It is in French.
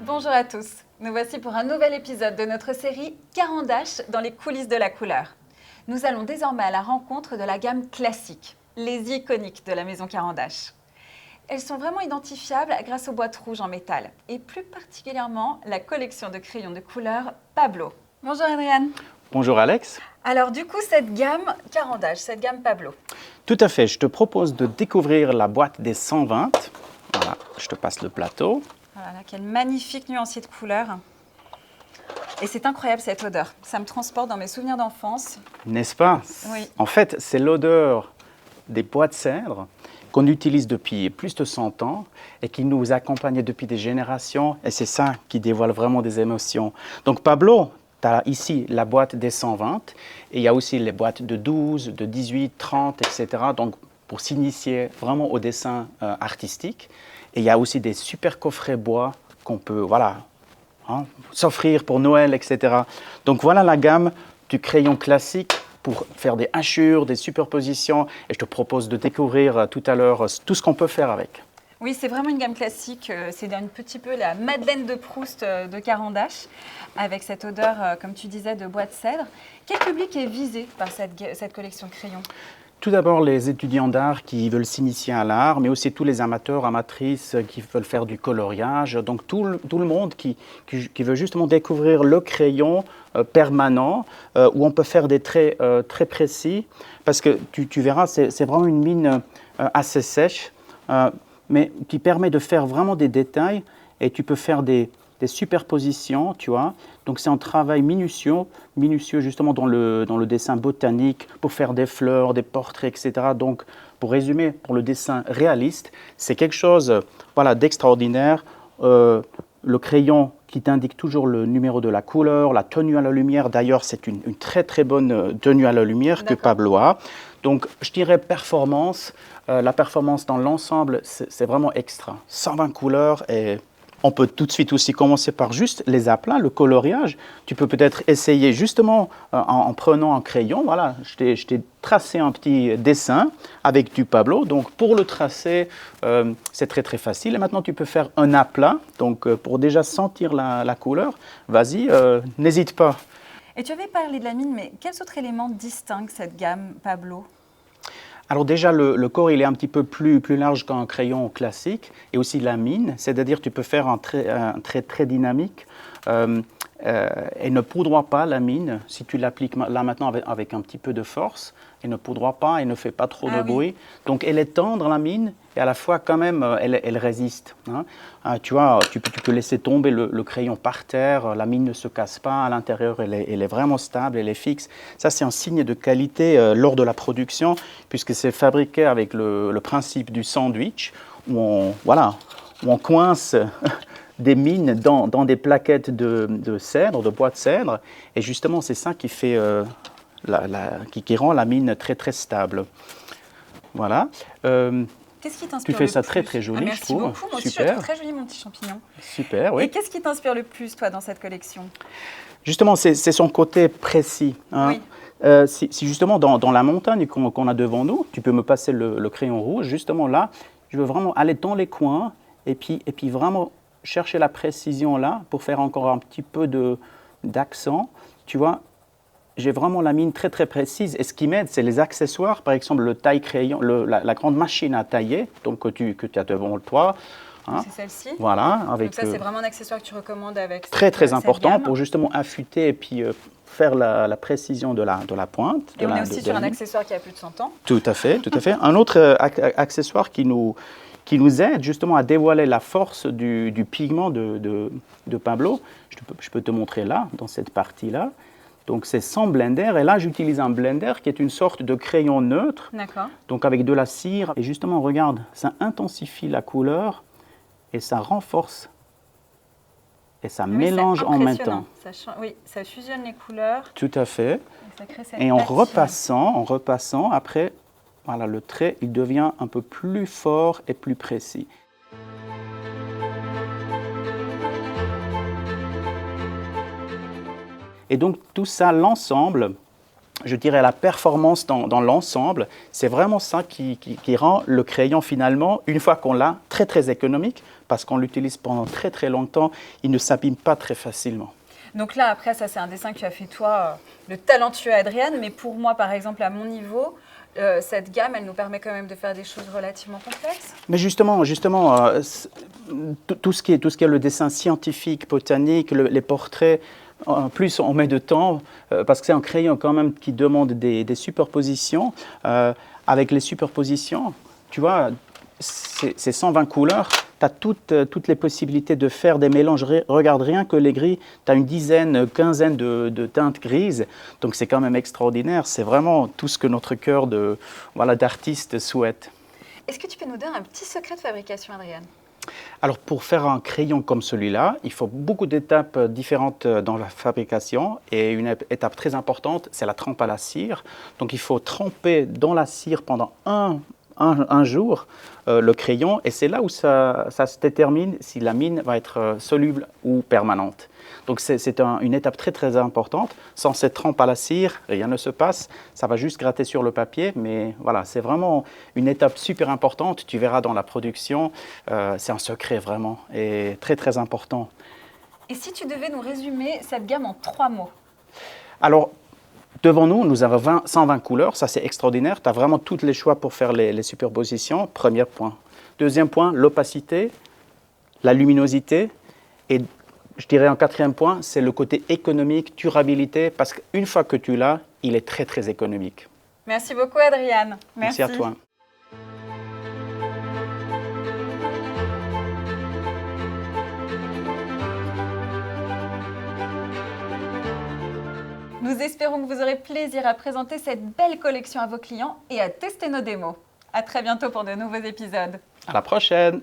Bonjour à tous, nous voici pour un nouvel épisode de notre série Caran d'Ache dans les coulisses de la couleur. Nous allons désormais à la rencontre de la gamme classique, les iconiques de la maison Caran d'Ache. Elles sont vraiment identifiables grâce aux boîtes rouges en métal et plus particulièrement la collection de crayons de couleur Pablo. Bonjour Adrian. Bonjour Alex. Alors du coup, cette gamme Caran d'Ache, cette gamme Pablo. Tout à fait, je te propose de découvrir la boîte des 120. Voilà, je te passe le plateau. Voilà, quel magnifique nuancier de couleurs. Et c'est incroyable cette odeur. Ça me transporte dans mes souvenirs d'enfance. N'est-ce pas? Oui. En fait, c'est l'odeur des bois de cèdre qu'on utilise depuis plus de 100 ans et qui nous accompagne depuis des générations. Et c'est ça qui dévoile vraiment des émotions. Donc Pablo, tu as ici la boîte des 120 et il y a aussi les boîtes de 12, de 18, 30, etc. Donc pour s'initier vraiment au dessin artistique. Et il y a aussi des super coffrets bois qu'on peut s'offrir pour Noël, etc. Donc voilà la gamme du crayon classique pour faire des hachures, des superpositions. Et je te propose de découvrir tout à l'heure tout ce qu'on peut faire avec. Oui, c'est vraiment une gamme classique. C'est un petit peu la Madeleine de Proust de Caran d'Ache, avec cette odeur, comme tu disais, de bois de cèdre. Quel public est visé par cette collection de crayons ? Tout d'abord, les étudiants d'art qui veulent s'initier à l'art, mais aussi tous les amateurs, amatrices qui veulent faire du coloriage. Donc tout le monde qui veut justement découvrir le crayon permanent, où on peut faire des traits très précis. Parce que tu verras, c'est vraiment une mine assez sèche, mais qui permet de faire vraiment des détails. Et tu peux faire des superpositions, tu vois. Donc c'est un travail minutieux justement dans le dessin botanique pour faire des fleurs, des portraits, etc. Donc pour résumer, pour le dessin réaliste, c'est quelque chose d'extraordinaire. Le crayon qui t'indique toujours le numéro de la couleur, la tenue à la lumière. D'ailleurs, c'est une très très bonne tenue à la lumière que Pablo a. Donc je dirais performance. La performance dans l'ensemble, c'est vraiment extra. 120 couleurs et... On peut tout de suite aussi commencer par juste les aplats, le coloriage. Tu peux peut-être essayer justement en prenant un crayon. Voilà, je t'ai tracé un petit dessin avec du Pablo. Donc pour le tracer, c'est très très facile. Et maintenant tu peux faire un aplat. Donc pour déjà sentir la couleur, vas-y, n'hésite pas. Et tu avais parlé de la mine, mais quels autres éléments distinguent cette gamme Pablo ? Alors déjà, le corps, il est un petit peu plus large qu'un crayon classique, et aussi la mine, c'est-à-dire tu peux faire un trait très dynamique et ne poudroie pas la mine. Si tu l'appliques là maintenant avec un petit peu de force, elle ne poudroie pas, elle ne fait pas trop de bruit. Donc elle est tendre la mine, et à la fois quand même, elle résiste. Hein. Tu vois, tu peux laisser tomber le crayon par terre, la mine ne se casse pas, à l'intérieur elle est vraiment stable, elle est fixe. Ça c'est un signe de qualité lors de la production, puisque c'est fabriqué avec le principe du sandwich, où on coince des mines dans des plaquettes de cèdre, de bois de cèdre, et justement c'est ça qui fait... qui rend la mine très très stable. Voilà. Qu'est-ce qui t'inspire Tu fais le ça plus ? très joli, Merci je trouve. Beaucoup. Moi aussi, je trouve très joli mon petit champignon. Super, oui. Et qu'est-ce qui t'inspire le plus, toi, dans cette collection ? Justement, c'est son côté précis. Hein. Oui. Si justement dans la montagne qu'on a devant nous, tu peux me passer le crayon rouge, justement là, je veux vraiment aller dans les coins et puis vraiment chercher la précision là pour faire encore un petit peu d'accent, tu vois. J'ai vraiment la mine très très précise et ce qui m'aide, c'est les accessoires, par exemple le taille-crayon, la grande machine à tailler donc que tu as devant toi. Hein. C'est celle-ci. Voilà. Donc ça, c'est vraiment un accessoire que tu recommandes avec très important gamme. pour justement affûter et puis faire la précision de la pointe. Et on est aussi sur un accessoire qui a plus de 100 ans. Tout à fait, tout à fait. Un autre accessoire qui nous aide justement à dévoiler la force du pigment de Pablo. Je peux te montrer là, dans cette partie-là. Donc c'est sans blender, et là j'utilise un blender qui est une sorte de crayon neutre, donc avec de la cire. Et justement, regarde, ça intensifie la couleur et ça renforce et ça mélange en même temps. Oui, ça fusionne les couleurs. Tout à fait. Et en repassant, après, voilà, le trait il devient un peu plus fort et plus précis. Et donc tout ça, l'ensemble, je dirais la performance dans l'ensemble, c'est vraiment ça qui rend le crayon finalement, une fois qu'on l'a, très très économique, parce qu'on l'utilise pendant très très longtemps, il ne s'abîme pas très facilement. Donc là, après, ça c'est un dessin que tu as fait toi, le talentueux Adriane, mais pour moi, par exemple, à mon niveau, cette gamme, elle nous permet quand même de faire des choses relativement complexes. Mais justement, tout ce qui est le dessin scientifique, botanique, les portraits, plus on met de temps, parce que c'est un crayon quand même qui demande des superpositions. Avec les superpositions, tu vois, c'est 120 couleurs, tu as toutes les possibilités de faire des mélanges. Regarde, rien que les gris, tu as une dizaine, quinzaine de teintes grises, donc c'est quand même extraordinaire. C'est vraiment tout ce que notre cœur d'artiste souhaite. Est-ce que tu peux nous donner un petit secret de fabrication, Adriane? Alors pour faire un crayon comme celui-là, il faut beaucoup d'étapes différentes dans la fabrication et une étape très importante, c'est la trempe à la cire. Donc il faut tremper dans la cire pendant un jour le crayon et c'est là où ça se détermine si la mine va être soluble ou permanente. Donc c'est une étape très très importante. Sans cette trempe à la cire, rien ne se passe. Ça va juste gratter sur le papier, mais voilà, c'est vraiment une étape super importante. Tu verras dans la production, c'est un secret vraiment et très très important. Et si tu devais nous résumer cette gamme en 3 mots? Alors, devant nous, nous avons 120 couleurs, ça c'est extraordinaire. Tu as vraiment tous les choix pour faire les superpositions, premier point. Deuxième point, l'opacité, la luminosité et je dirais en quatrième point, c'est le côté économique, durabilité, parce qu'une fois que tu l'as, il est très très économique. Merci beaucoup Adriane. Merci à toi. Nous espérons que vous aurez plaisir à présenter cette belle collection à vos clients et à tester nos démos. À très bientôt pour de nouveaux épisodes. À la prochaine.